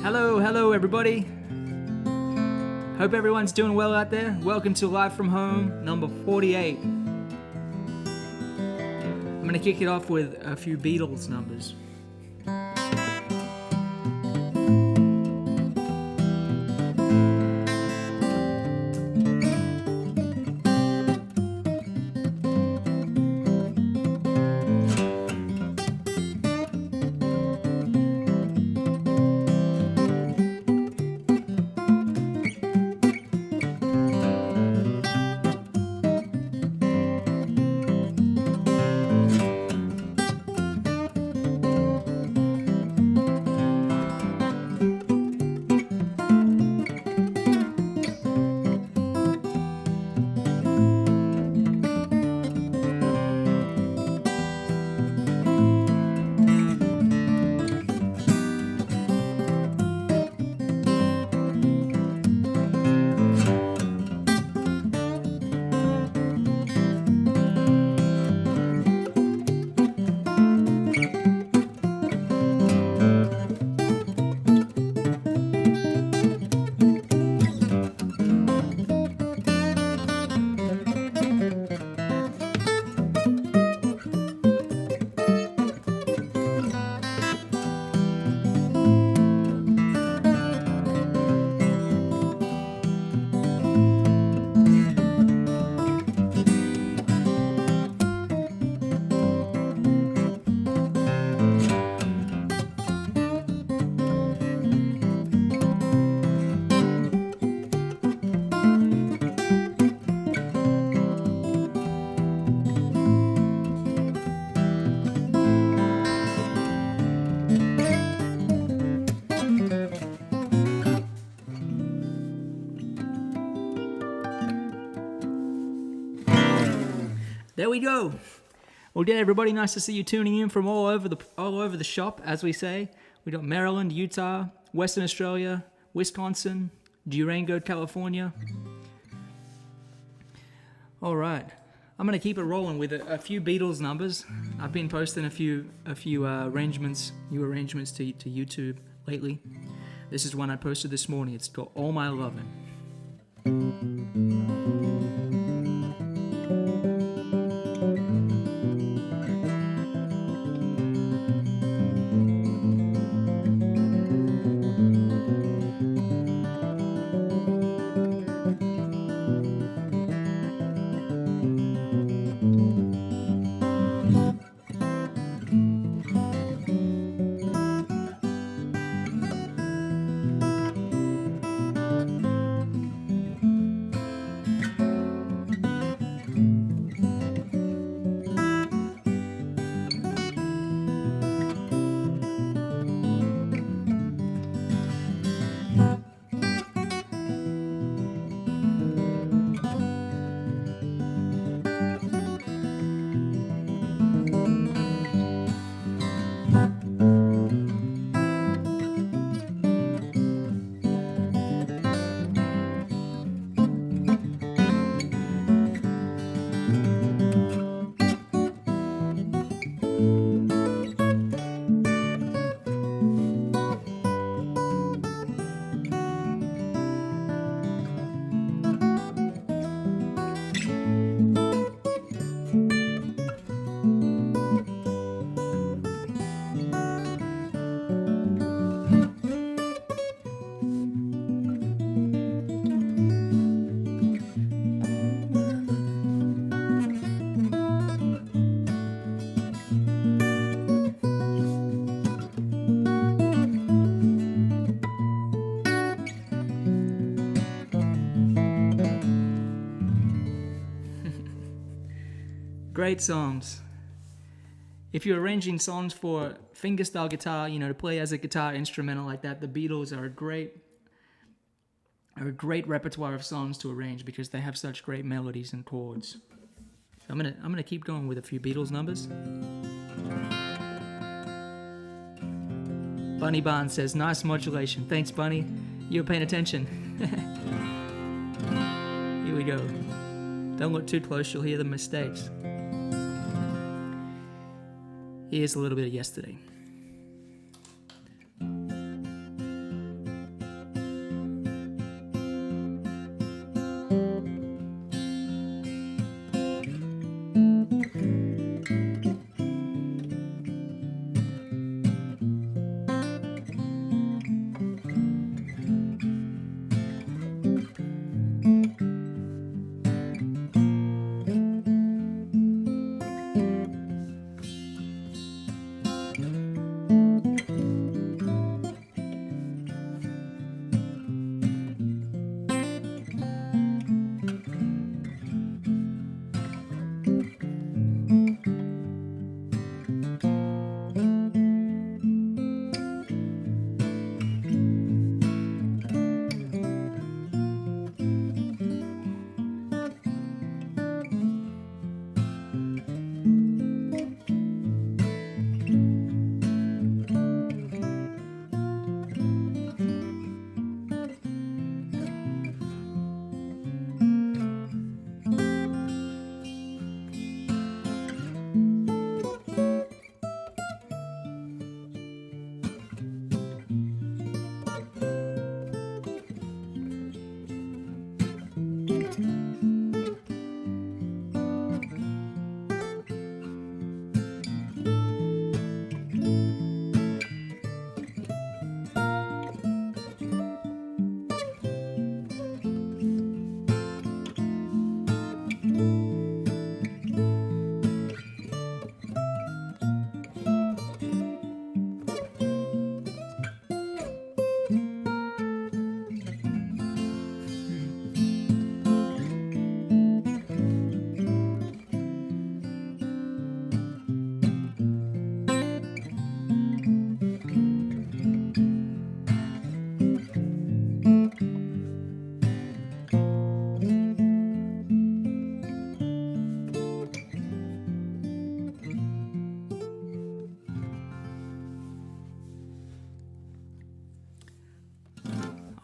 Hello everybody. Hope everyone's doing well out there. Welcome to Live from Home, number 48. I'm going to kick it off with a few Beatles numbers. There we go. Well, yeah, everybody, nice to see you tuning in from all over the shop, as we say. We got Maryland, Utah, Western Australia, Wisconsin, Durango, California. All right, I'm gonna keep it rolling with a few Beatles numbers. I've been posting a few arrangements, new arrangements to YouTube lately. This is one I posted this morning. It's called "All My Lovin'." Great songs. If you're arranging songs for fingerstyle guitar, to play as a guitar instrumental like that, the Beatles are a great repertoire of songs to arrange because they have such great melodies and chords. So I'm gonna keep going with a few Beatles numbers. Bunny Barnes says, nice modulation. Thanks, Bunny. You were paying attention. Here we go. Don't look too close, you'll hear the mistakes. Here's a little bit of Yesterday.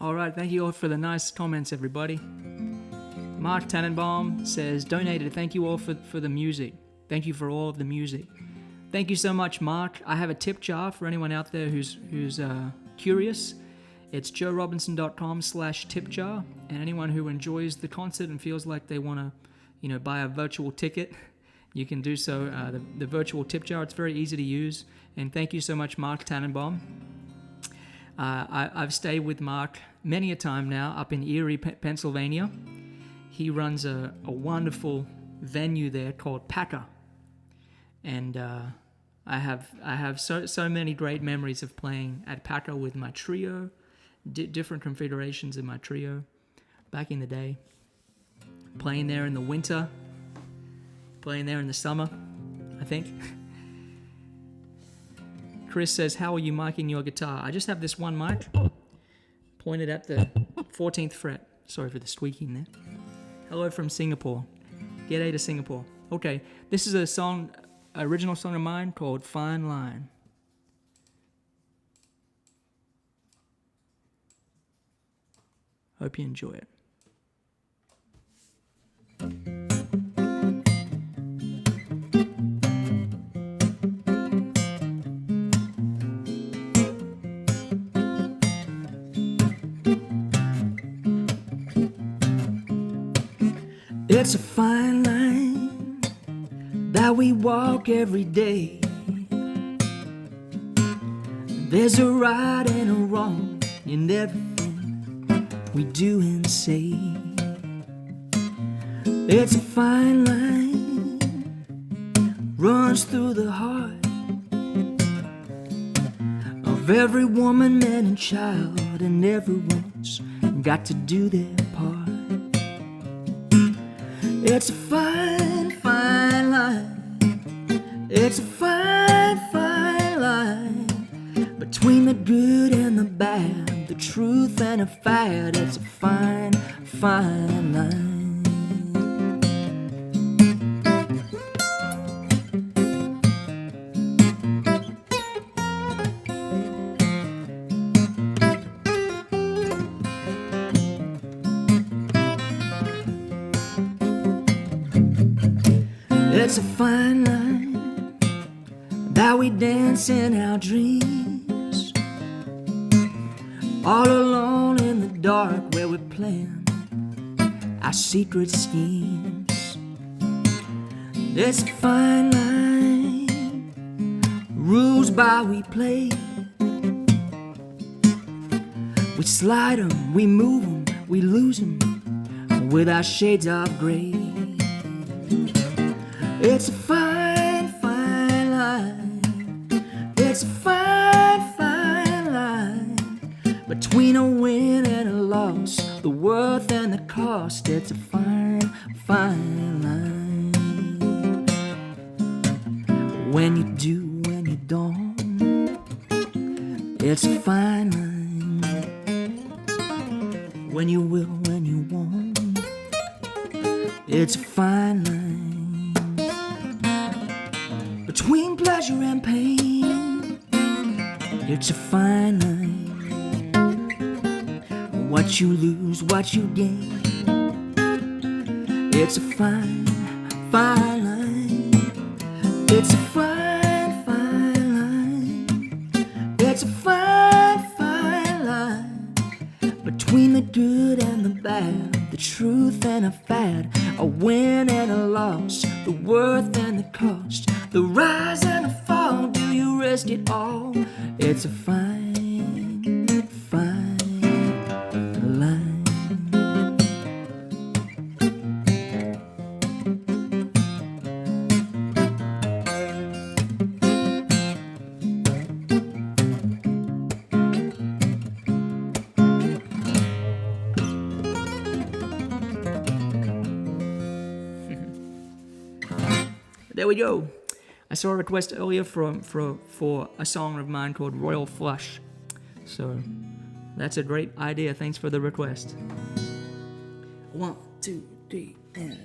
All right, thank you all for the nice comments, everybody. Mark Tannenbaum says, donated, thank you all for the music. Thank you for all of the music. Thank you so much, Mark. I have a tip jar for anyone out there who's curious. It's joerobinson.com/tip jar, and anyone who enjoys the concert and feels like they want to, buy a virtual ticket, you can do so. The virtual tip jar, it's very easy to use. And thank you so much, Mark Tannenbaum. I've stayed with Mark many a time now up in Erie, Pennsylvania. He runs a wonderful venue there called Packer, and I have so many great memories of playing at Packer with my trio, different configurations in my trio back in the day. Playing there in the winter, playing there in the summer, I think. Chris says, how are you miking your guitar? I just have this one mic pointed at the 14th fret. Sorry for the squeaking there. Hello from Singapore. G'day to Singapore. Okay, this is a song, original song of mine called Fine Line. Hope you enjoy it. It's a fine line that we walk every day. There's a right and a wrong in everything we do and say. It's a fine line, runs through the heart of every woman, man and child, and everyone's got to do their part. It's a fine, fine line. It's a fine, fine line between the good and the bad, the truth and a fad. It's a fine, fine line. It's a fine line that we dance in our dreams, all alone in the dark where we plan our secret schemes. It's a fine line, rules by we play. We slide 'em, we move 'em, we lose 'em with our shades of gray. It's a fine, fine line. It's a fine, fine line between a win and a loss, the worth and the cost. It's a fine, fine line. When you do, when you don't, it's a fine line. When you will, when you won't, it's a fine line. Between pleasure and pain, it's a fine line. What you lose, what you gain, it's a fine, fine line. It's a fine, fine line. It's a fine, fine line between the good and the bad, the truth and a fad, a win and a loss, the worth and the cost, the rise and the fall. Do you risk it all? It's a fine, fine line. There we go. I saw a request earlier for a song of mine called Royal Flush. So that's a great idea. Thanks for the request. 1, 2, 3, and...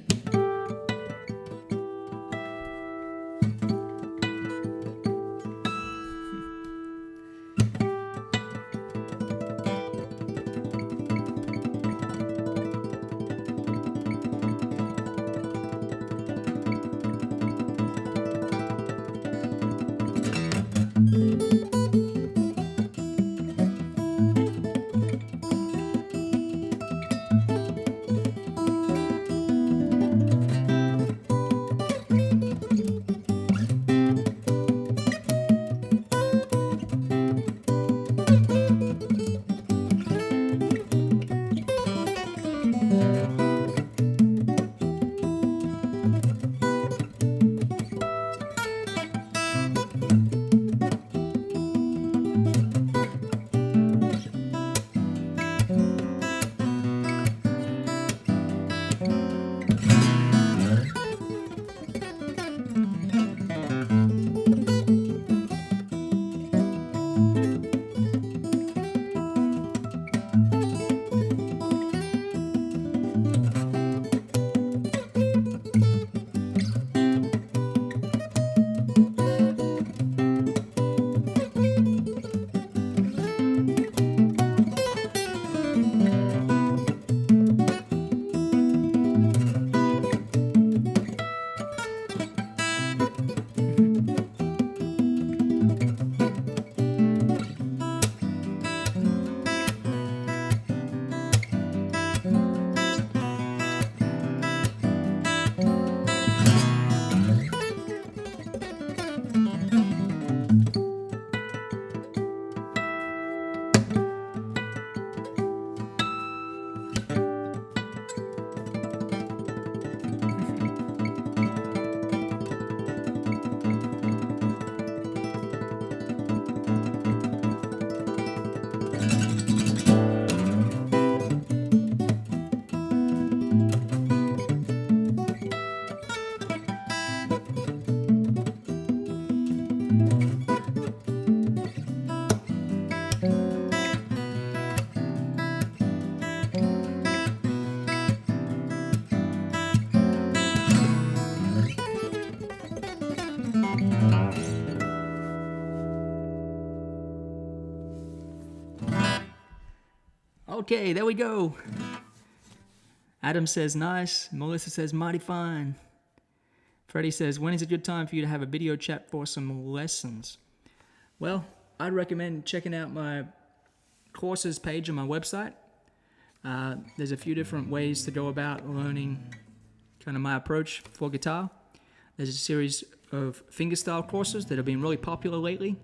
Okay, there we go. Adam says nice. Melissa says mighty fine. Freddie says, when is a good time for you to have a video chat for some lessons? Well, I'd recommend checking out my courses page on my website. There's a few different ways to go about learning kind of my approach for guitar. There's a series of fingerstyle courses that have been really popular lately.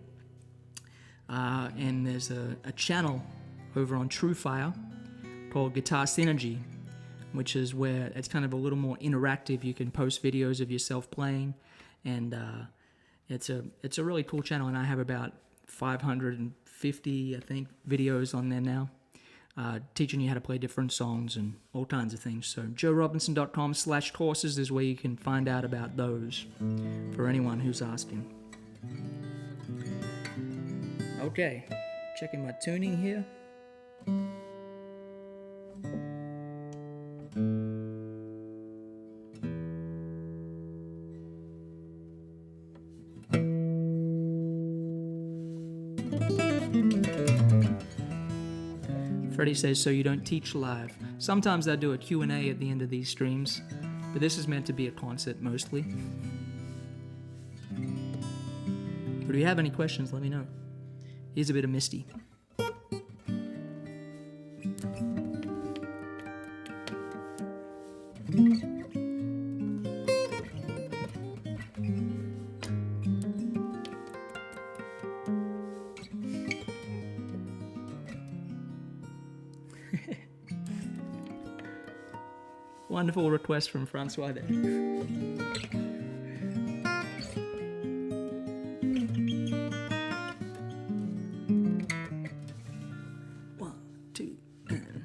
And there's a channel over on TrueFire called Guitar Synergy, which is where it's kind of a little more interactive. You can post videos of yourself playing, and it's a really cool channel, and I have about 550, I think, videos on there now, teaching you how to play different songs and all kinds of things. So joerobinson.com/courses is where you can find out about those for anyone who's asking. Okay, checking my tuning here. Freddie says, so you don't teach live. Sometimes I do a Q&A at the end of these streams, but this is meant to be a concert mostly. But if you have any questions, let me know. Here's a bit of Misty. Wonderful request from Francois there. One, two, and...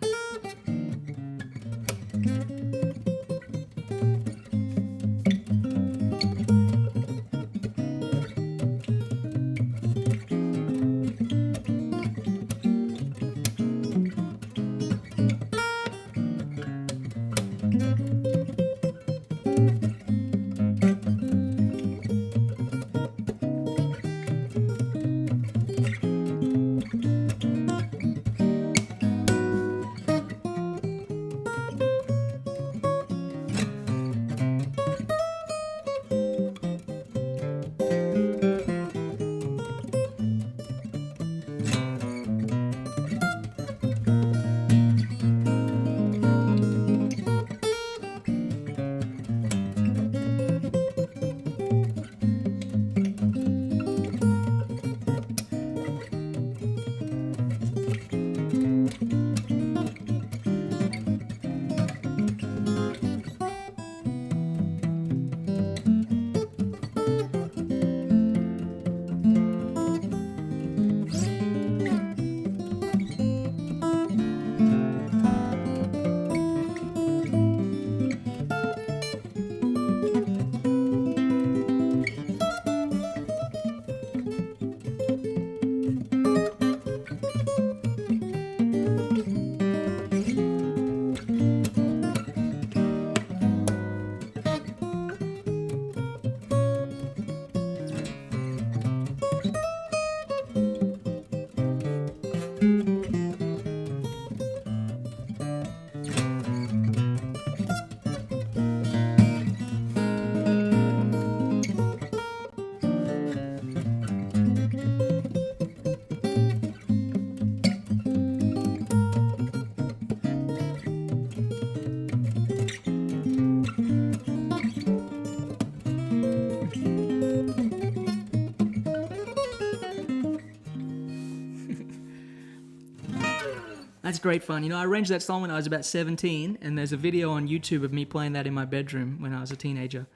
That's great fun. You know, I arranged that song when I was about 17, and there's a video on YouTube of me playing that in my bedroom when I was a teenager.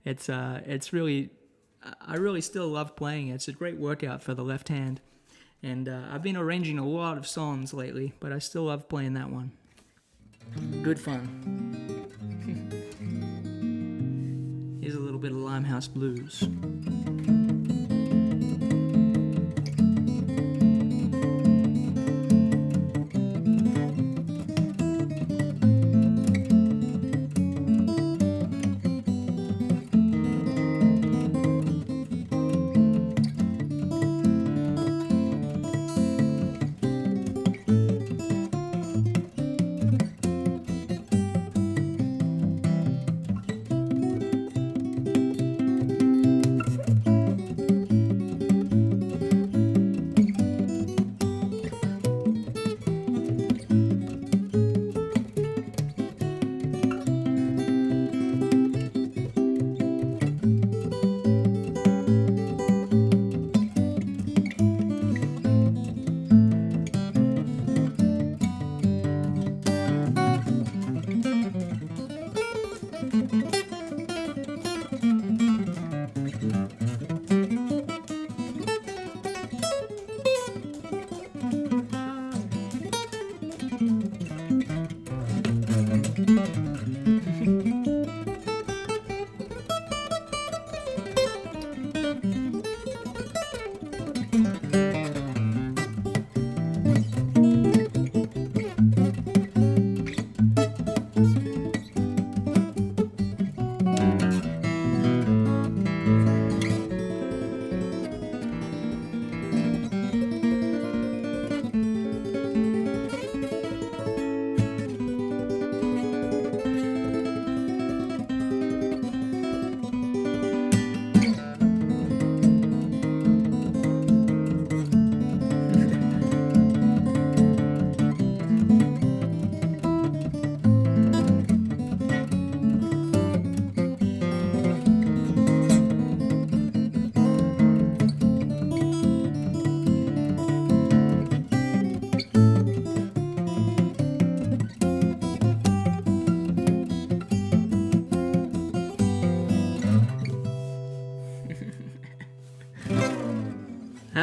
It's really, I really still love playing it. It's a great workout for the left hand. And I've been arranging a lot of songs lately, but I still love playing that one. Good fun. Here's a little bit of Limehouse Blues.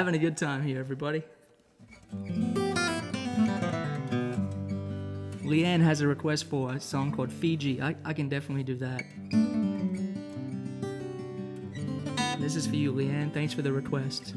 Having a good time here, everybody. Leanne has a request for a song called Fiji. I can definitely do that. This is for you, Leanne. Thanks for the request.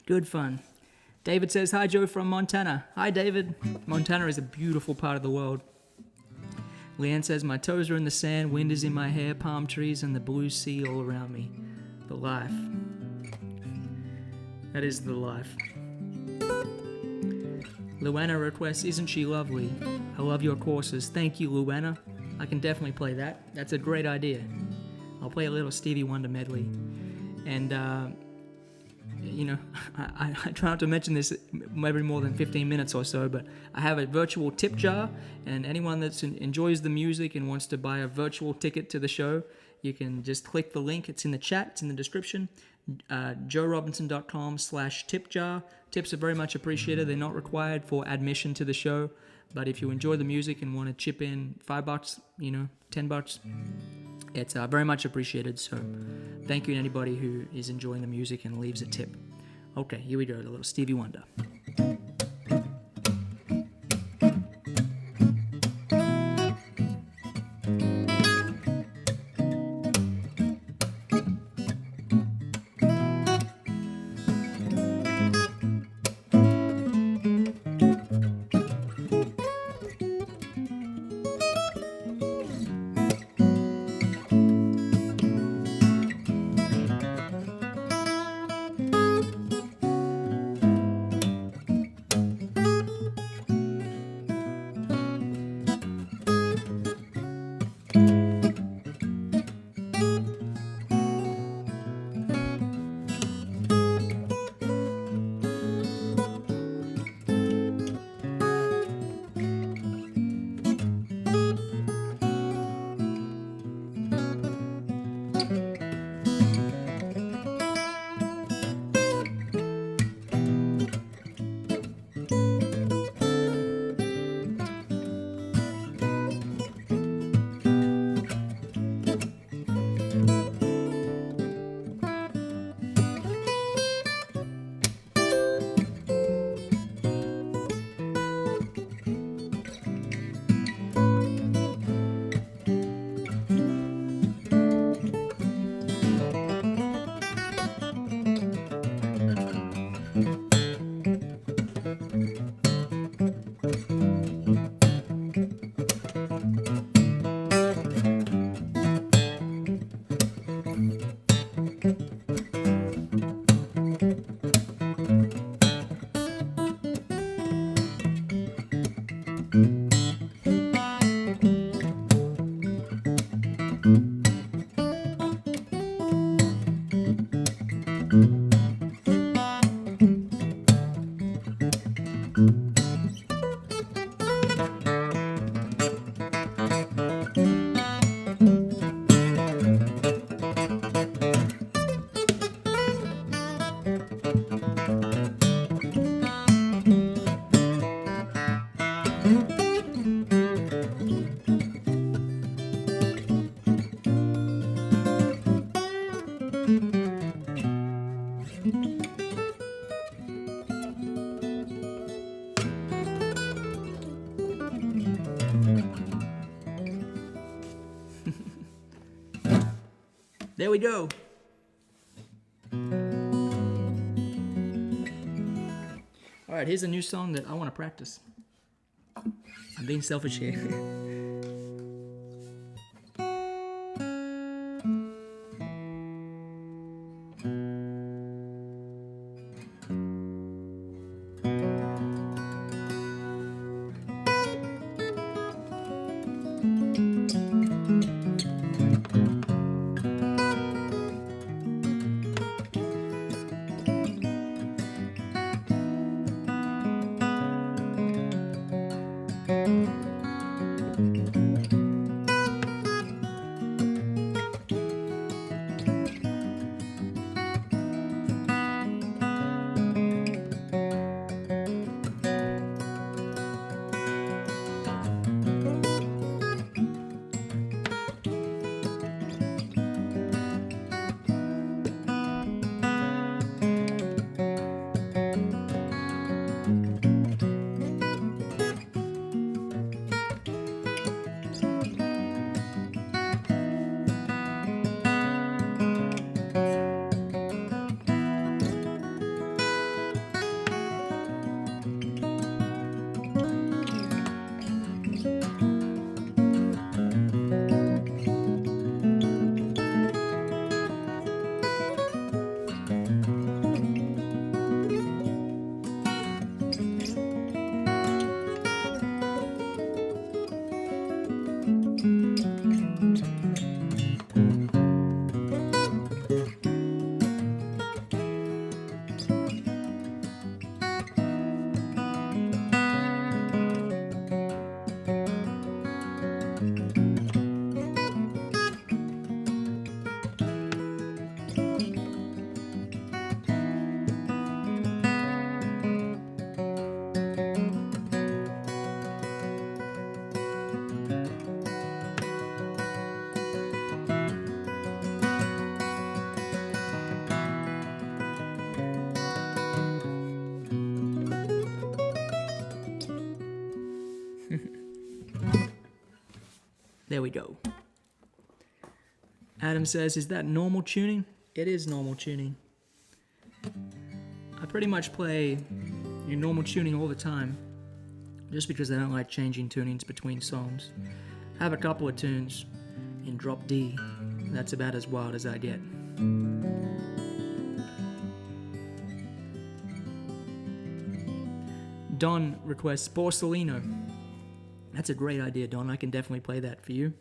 Good fun. David says, hi, Joe from Montana. Hi, David. Montana is a beautiful part of the world. Leanne says, my toes are in the sand, wind is in my hair, palm trees, and the blue sea all around me. The life. That is the life. Luana requests, isn't she lovely? I love your courses. Thank you, Luana. I can definitely play that. That's a great idea. I'll play a little Stevie Wonder medley. And, you know, I try not to mention this maybe more than 15 minutes or so, but I have a virtual tip jar, and anyone that enjoys the music and wants to buy a virtual ticket to the show, you can just click the link. It's in the chat. It's in the description. joerobinson.com/tip jar. Tips are very much appreciated. They're not required for admission to the show, but if you enjoy the music and want to chip in $5, you know, $10, it's very much appreciated. So thank you to anybody who is enjoying the music and leaves a tip. Okay, here we go, a little Stevie Wonder. There we go. All right, here's a new song that I want to practice. I'm being selfish here. There we go. Adam says, is that normal tuning? It is normal tuning. I pretty much play your normal tuning all the time, just because I don't like changing tunings between songs. I have a couple of tunes in drop D. That's about as wild as I get. Don requests Borsalino. That's a great idea, Don. I can definitely play that for you.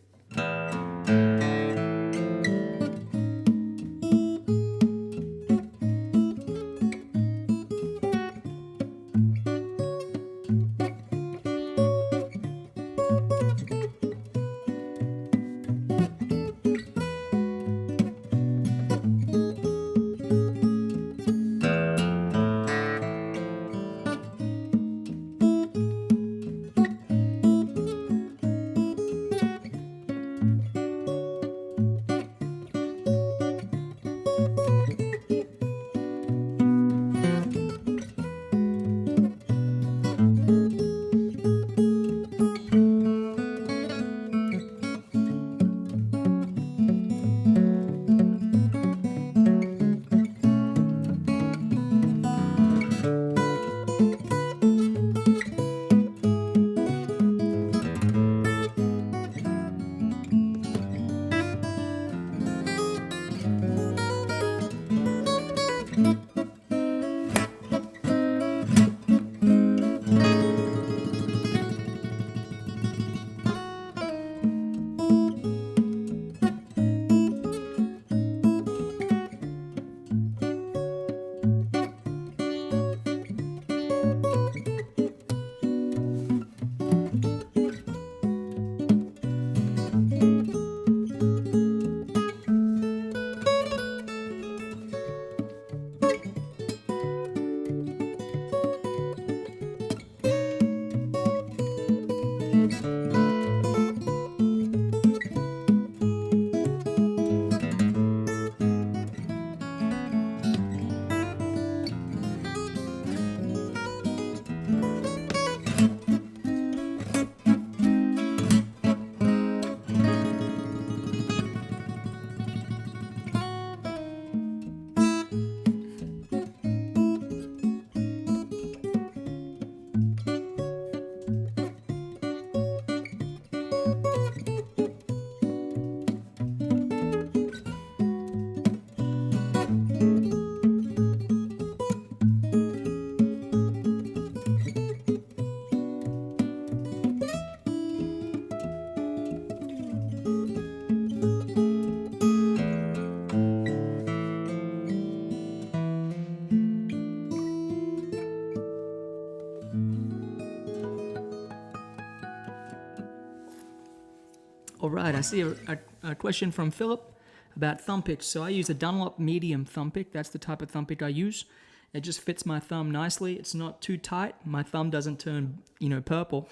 All right, I see a question from Philip about thumb picks. So I use a Dunlop medium thumb pick. That's the type of thumb pick I use. It just fits my thumb nicely. It's not too tight. My thumb doesn't turn, purple,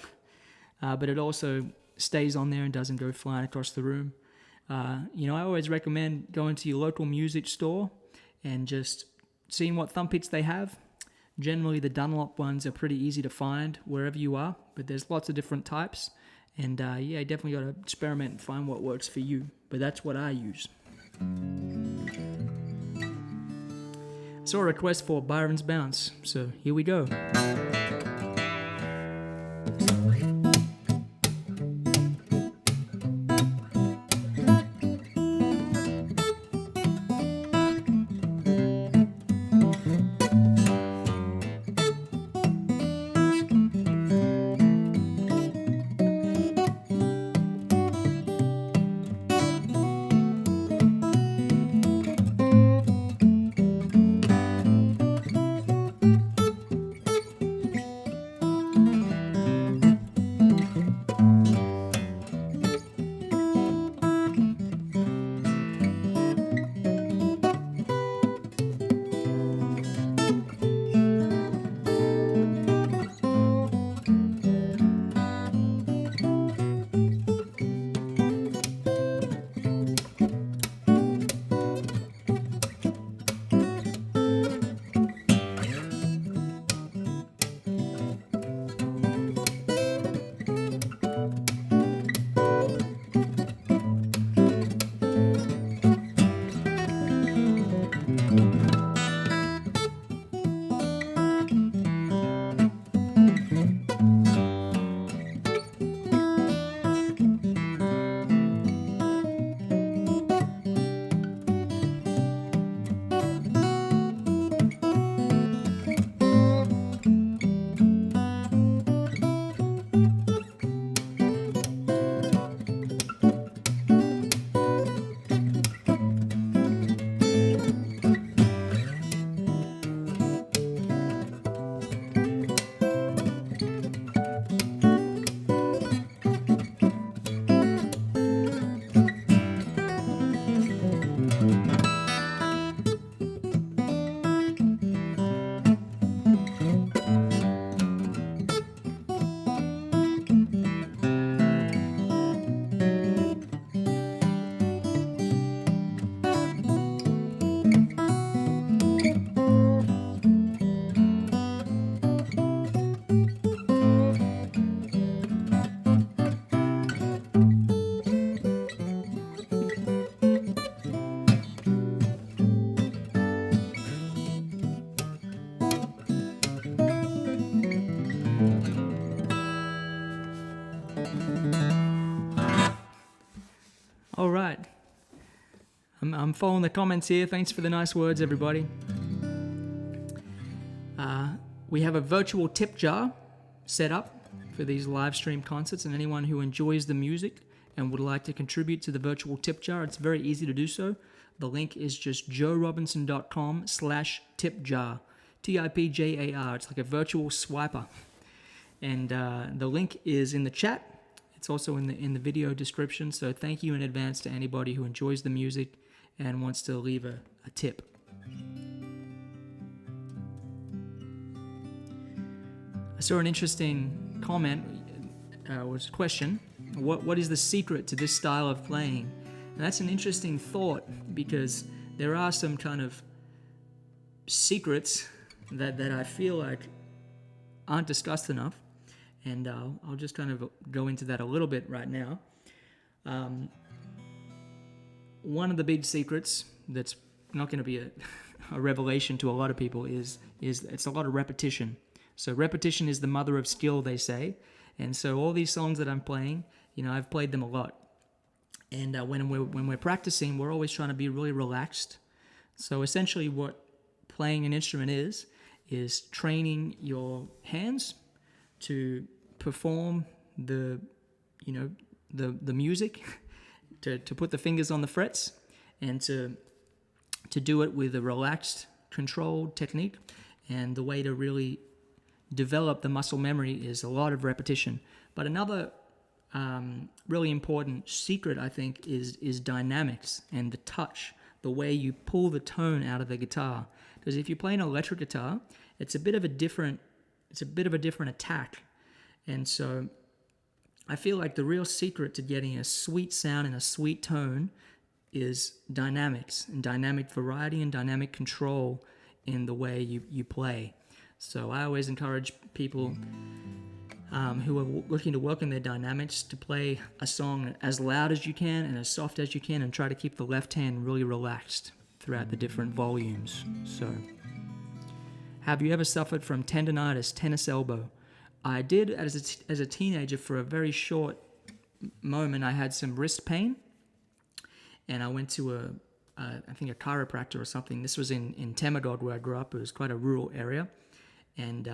but it also stays on there and doesn't go flying across the room. I always recommend going to your local music store and just seeing what thumb picks they have. Generally, the Dunlop ones are pretty easy to find wherever you are, but there's lots of different types. And you definitely got to experiment and find what works for you. But that's what I use. I saw a request for Byron's Bounce, so here we go. All right. I'm following the comments here. Thanks for the nice words, everybody. We have a virtual tip jar set up for these live stream concerts, and anyone who enjoys the music and would like to contribute to the virtual tip jar, it's very easy to do so. The link is just joerobinson.com/tipjar. TIPJAR. It's like a virtual swiper. And the link is in the chat. It's also in the video description. So thank you in advance to anybody who enjoys the music and wants to leave a tip. I saw an interesting comment, was a question. What is the secret to this style of playing? And that's an interesting thought, because there are some kind of secrets that I feel like aren't discussed enough. And I'll just kind of go into that a little bit right now. One of the big secrets that's not going to be a revelation to a lot of people is it's a lot of repetition. So repetition is the mother of skill, they say. And so all these songs that I'm playing, I've played them a lot. And when we're practicing, we're always trying to be really relaxed. So essentially what playing an instrument is training your hands to perform the music, to put the fingers on the frets, and to do it with a relaxed, controlled technique. And the way to really develop the muscle memory is a lot of repetition. But another really important secret, I think, is dynamics and the touch, the way you pull the tone out of the guitar. Because if you play an electric guitar, it's a bit of a different attack. And so I feel like the real secret to getting a sweet sound and a sweet tone is dynamics and dynamic variety and dynamic control in the way you play. So I always encourage people who are looking to work on their dynamics to play a song as loud as you can and as soft as you can, and try to keep the left hand really relaxed throughout the different volumes. So, have you ever suffered from tendonitis, tennis elbow? I did as a teenager. For a very short moment, I had some wrist pain, and I went to I think a chiropractor or something. This was in Temadog, where I grew up. It was quite a rural area, and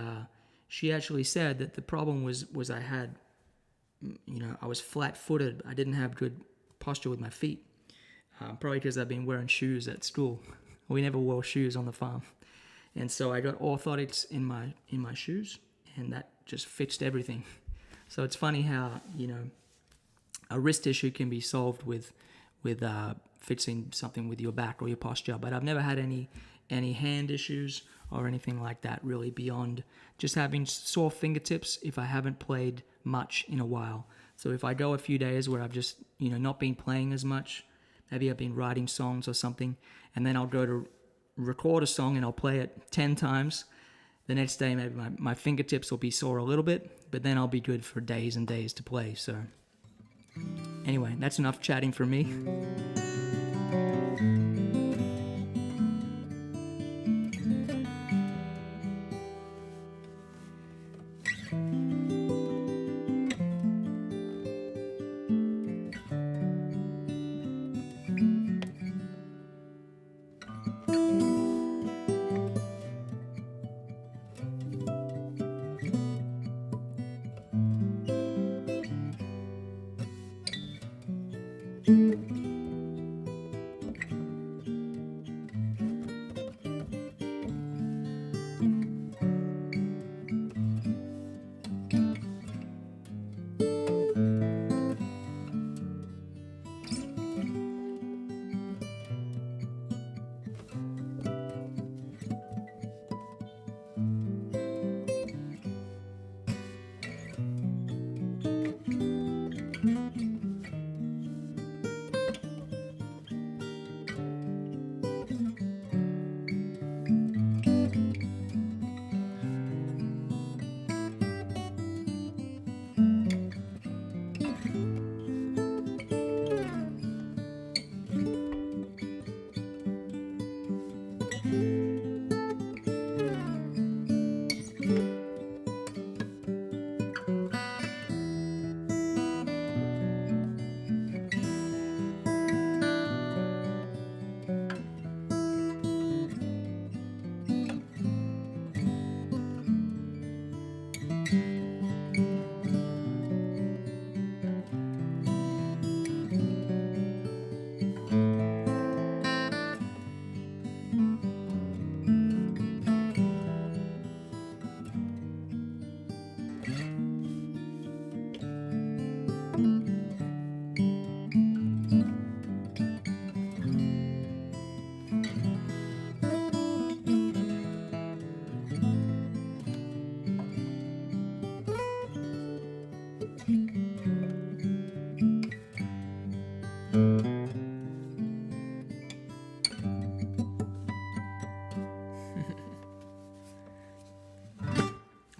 she actually said that the problem was I had, I was flat-footed. I didn't have good posture with my feet, probably because I've been wearing shoes at school. We never wore shoes on the farm, and so I got orthotics in my shoes, and that just fixed everything. So it's funny how a wrist issue can be solved with fixing something with your back or your posture. But I've never had any hand issues or anything like that, really, beyond just having sore fingertips if I haven't played much in a while. So if I go a few days where I've just not been playing as much, maybe I've been writing songs or something, and then I'll go to record a song and I'll play it 10 times. The next day, maybe my fingertips will be sore a little bit, but then I'll be good for days and days to play. So anyway, that's enough chatting from me.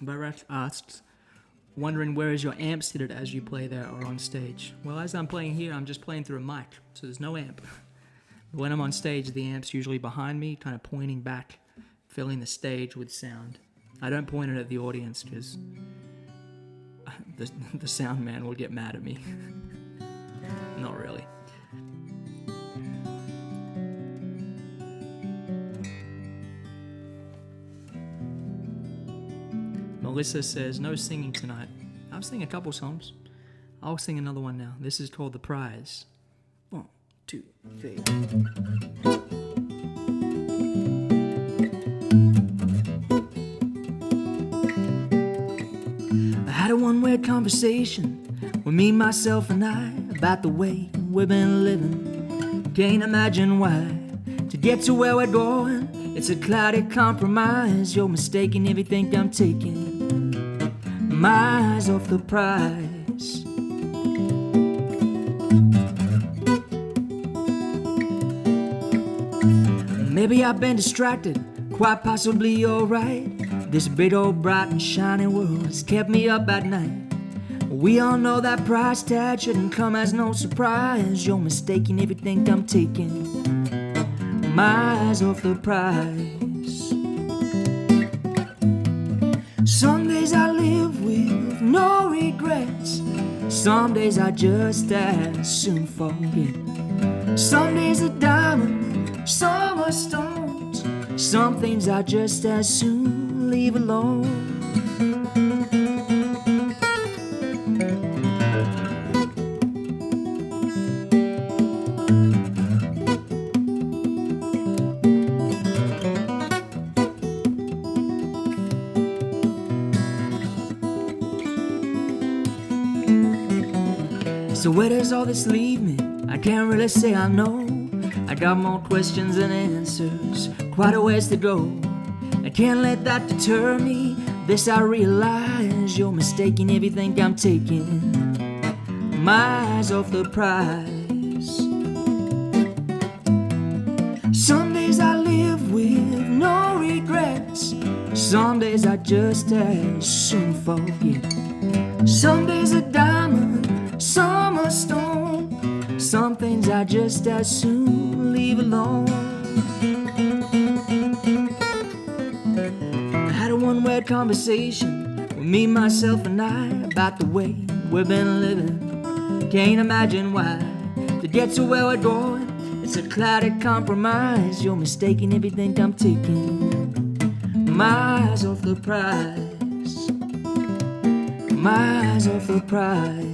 Barat asks, wondering where is your amp seated as you play there or on stage? Well, as I'm playing here, I'm just playing through a mic, so there's no amp. When I'm on stage, the amp's usually behind me, kind of pointing back, filling the stage with sound. I don't point it at the audience because the sound man will get mad at me. Not really. Melissa says, no singing tonight. I'll sing a couple songs. I'll sing another one now. This is called The Prize. 1, 2, 3. I had a one-way conversation with me, myself, and I, about the way we've been living. Can't imagine why. To get to where we're going, it's a cloudy compromise. You're mistaken if you think I'm taking my eyes off the prize. Maybe I've been distracted, quite possibly you're right. This big old bright and shiny world has kept me up at night. We all know that price tag shouldn't come as no surprise. You're mistaken if you think I'm taking my eyes off the prize. Some days I live with no regrets. Some days I just as soon forget. Some days a diamond, some are stones. Some things I just as soon leave alone. So where does all this leave me? I can't really say I know. I got more questions than answers, quite a ways to go. I can't let that deter me. This I realize, you're mistaken if you think I'm taking my eyes off the prize. Some days I live with no regrets. Some days I just as soon forget. Some days a diamond, some a stone. Some things I just as soon leave alone. I had a one-word conversation with me, myself, and I about the way we've been living. Can't imagine why. To get to where we're going, it's a cloudy compromise. You're mistaken if you think I'm taking my eyes off the prize. My eyes off the prize.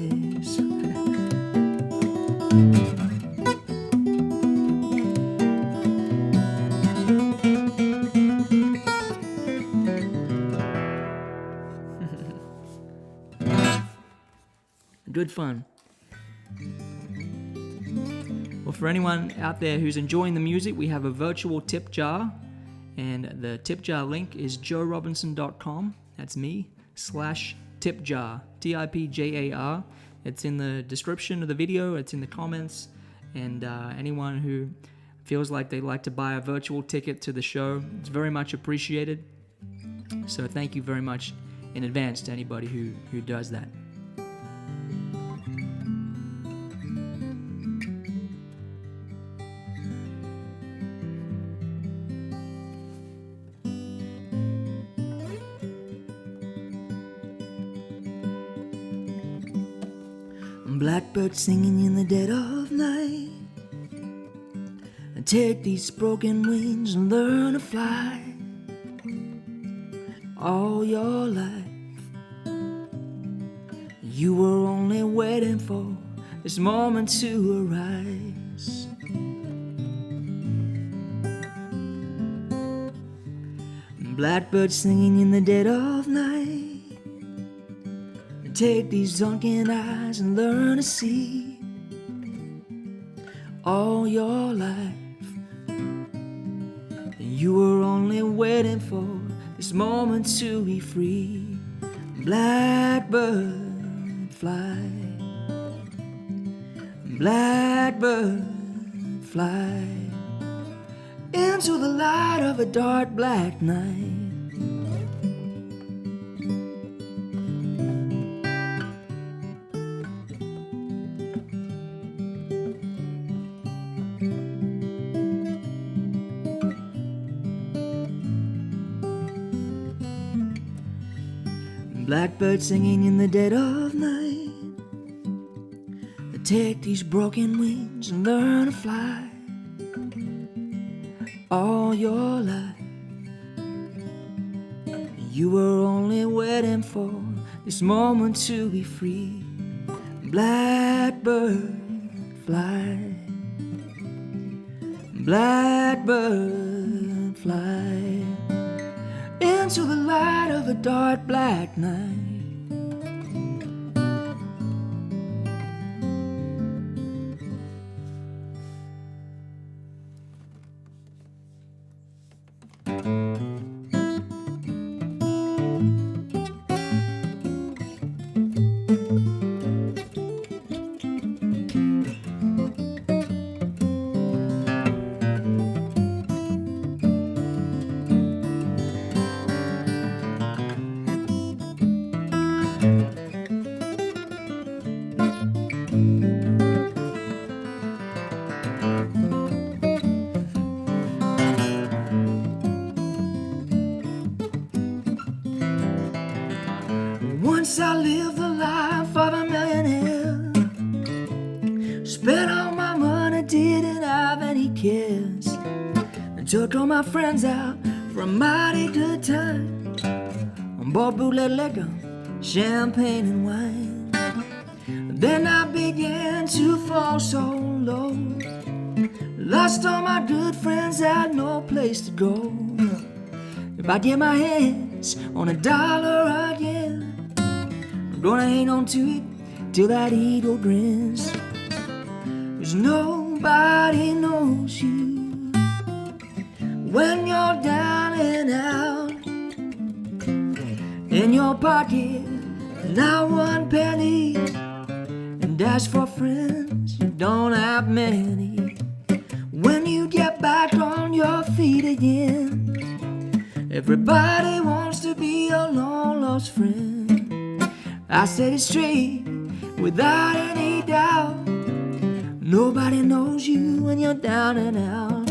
Good fun. Well, for anyone out there who's enjoying the music, we have a virtual tip jar, and the tip jar link is joerobinson.com. That's me /tipjar, TIPJAR. It's in the description of the video, it's in the comments, and anyone who feels like they'd like to buy a virtual ticket to the show, it's very much appreciated. So thank you very much in advance to anybody who does that. Blackbird singing in the dead of night. And take these broken wings and learn to fly. All your life you were only waiting for this moment to arise. Blackbird singing in the dead of night. Take these sunken eyes and learn to see. All your life you were only waiting for this moment to be free. Blackbird fly. Blackbird fly into the light of a dark black night. Blackbird singing in the dead of night. Take these broken wings and learn to fly. All your life you were only waiting for this moment to be free. Blackbird fly. Blackbird fly into the light of a dark black night. Spent all my money, didn't have any cares, and took all my friends out for a mighty good time. On board bootleg liquor, champagne and wine. Then I began to fall so low. Lost all my good friends, had no place to go. If I get my hands on $1 again, I'm gonna hang on to it till that eagle grins. 'Cause nobody knows you when you're down and out. In your pocket, not one penny, and as for friends, you don't have many. When you get back on your feet again, everybody wants to be a long lost friend. I said it straight, without any doubt. Nobody knows you when you're down and out.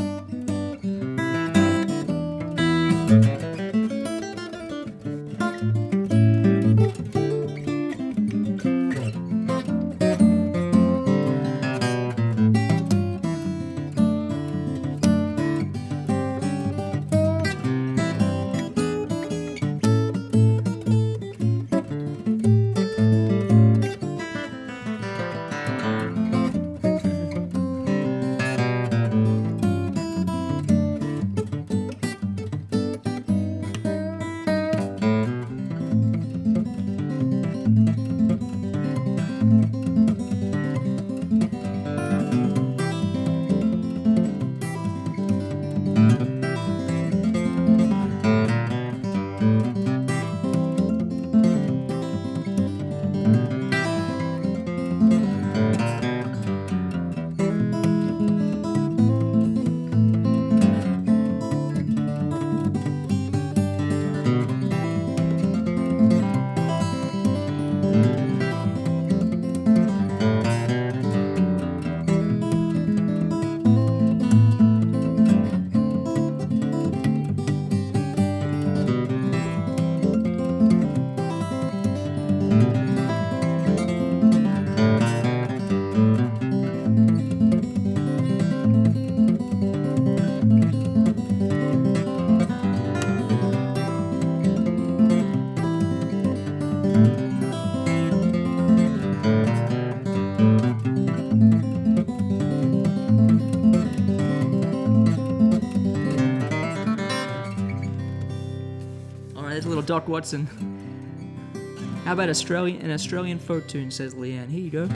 Doc Watson. How about an Australian folk tune, says Leanne. Here you go.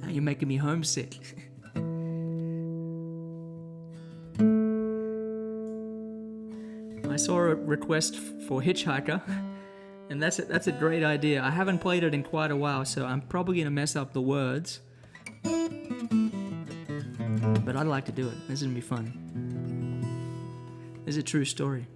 You're making me homesick. I saw a request for HitchHiker. And that's a great idea. I haven't played it in quite a while, so I'm probably gonna mess up the words. But I'd like to do it. This is gonna be fun. This is a true story.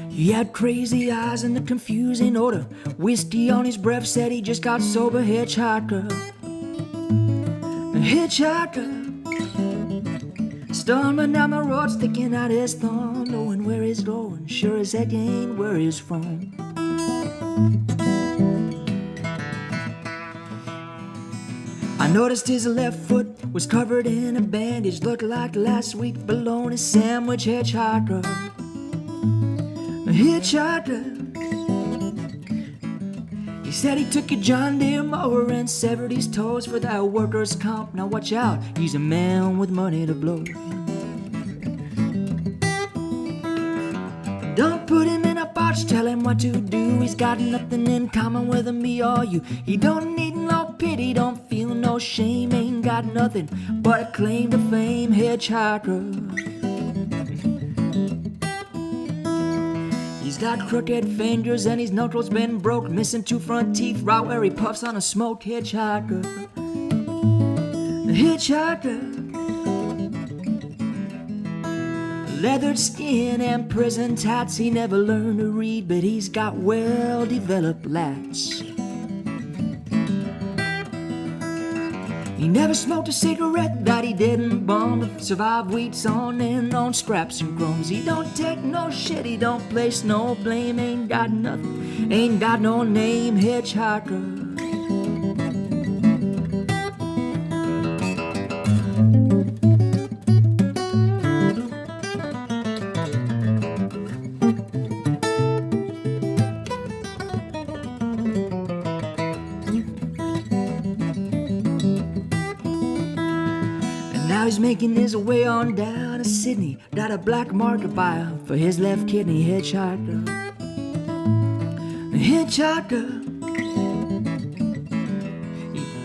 He had crazy eyes and a confusing odor. Whiskey on his breath, said he just got sober. Hitchhiker, a hitchhiker, stumbling down the road, sticking out his thumb, knowing where he's going, sure as heck ain't where he's from. I noticed his left foot was covered in a bandage, looked like last week's bologna sandwich. Hitchhiker, hitchhiker. He said he took a John Deere mower and severed his toes for that workers' comp. Now watch out, he's a man with money to blow. Don't put him in a box, tell him what to do. He's got nothing in common with me or you. He don't need no pity, don't feel no shame. Ain't got nothing but a claim to fame. Hitchhiker. He's got crooked fingers and his knuckles been broke, missing 2 front teeth right where he puffs on a smoke. Hitchhiker, hitchhiker. Leathered skin and prison tats, he never learned to read, but he's got well-developed lats. He never smoked a cigarette that he didn't bum, but survived weeks on and on scraps and crumbs. He don't take no shit, he don't place no blame, ain't got nothing, ain't got no name. Hitchhiker. Now he's making his way on down to Sydney. Got a black market buyer for his left kidney. Hitchhiker, hitchhiker.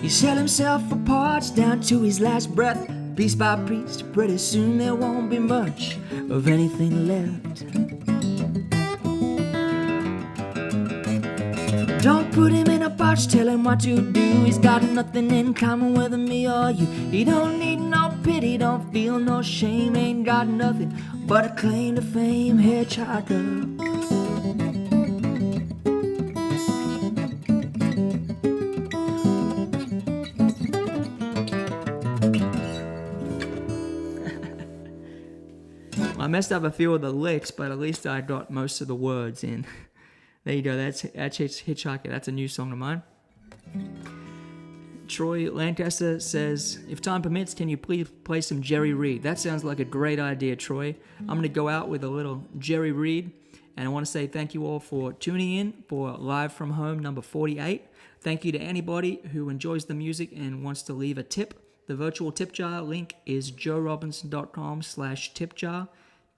He sell himself for parts down to his last breath. Piece by piece, pretty soon there won't be much of anything left. Don't put him in a box, tell him what to do. He's got nothing in common with me or you. He don't need no pity, don't feel no shame. Ain't got nothing but a claim to fame. Hitchhiker. I messed up a few of the licks, but at least I got most of the words in. There you go, that's Hitchhiker. That's a new song of mine. Troy Lancaster says, if time permits, can you please play some Jerry Reed? That sounds like a great idea, Troy. I'm going to go out with a little Jerry Reed, and I want to say thank you all for tuning in for Live From Home number 48. Thank you to anybody who enjoys the music and wants to leave a tip. The virtual tip jar link is joerobinson.com/tipjar,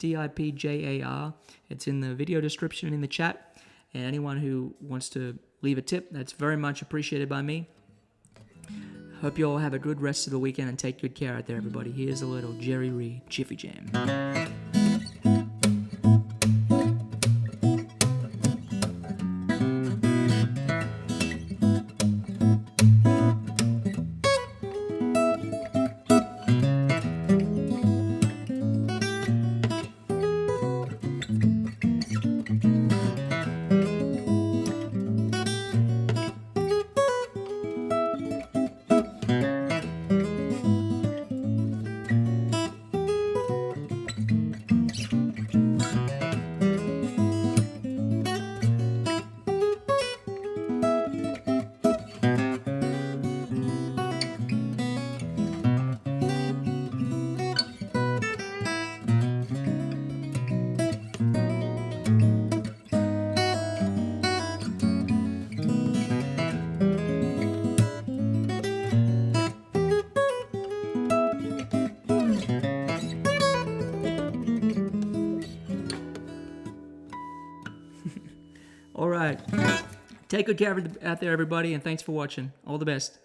TIPJAR. It's in the video description in the chat. And anyone who wants to leave a tip, that's very much appreciated by me. Hope you all have a good rest of the weekend and take good care out there, everybody. Here's a little Jerry Reed Jiffy Jam. All right. Take good care out there, everybody, and thanks for watching. All the best.